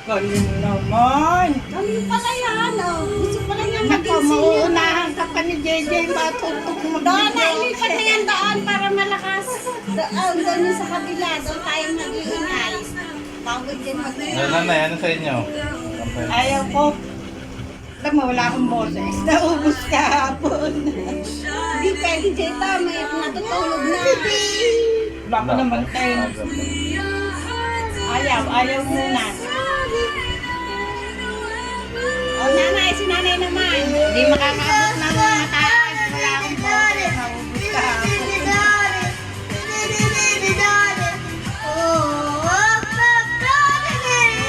Galing naman. Galing pala yan, oh. Gusto pala niya Naku, maging senior. mauunahan ka pa ni JJ. Matutok mo. Doon na, ilipat na yan doon para malakas. Doon yun sa kabila, doon tayo mag-iingay. Pagod din mag-iingay. Nanay, ano sa inyo? Ayaw ko. Alam mo, wala akong boses. Naubos kahapon. Hindi pwede dito, may natutulog na. Wala ko naman tayo. Ayaw muna. O nanay, si nanay naman. Hindi makakaabot ng mataas. Wala akong boses. Naubos kahapon.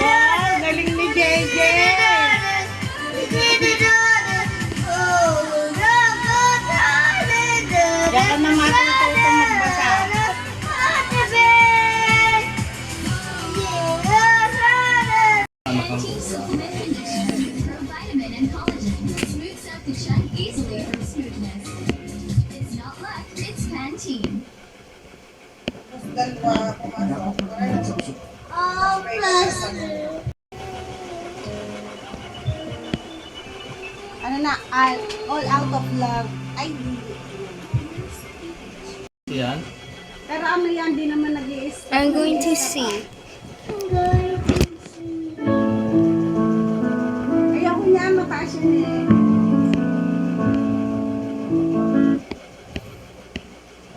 Wow, galing ni JJ. Diyan ka na matututo magbasa. Vitamin and collagen smooths out the chunk easily for smoothness. It's not luck, it's Pantene. Ano na, all out of love. Ay, Yan? pero ano yan, di naman nag-i-stop. I'm going to see. Ayaw ko niya, mataas yun eh.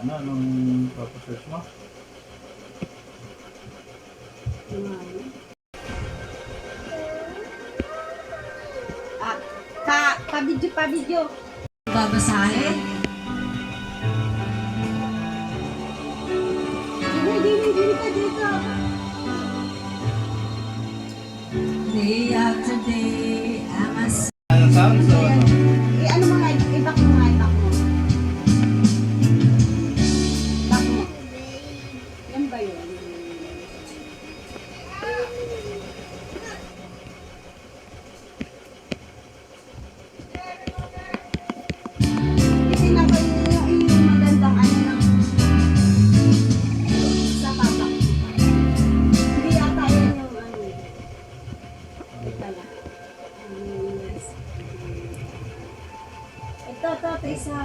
Anong purposes mo? Pa-video. Babasahin? Dili ka dito. Day after day, I'm a Anong sound? So, ano? Ano mo nga, ibak mo nga, ibak mo. Ibak mo. Yan ba yun? Titignan ko yung magandang ano ng sa papak. Hindi yata yun yung ano. Ito na. Yes. Ito, isa.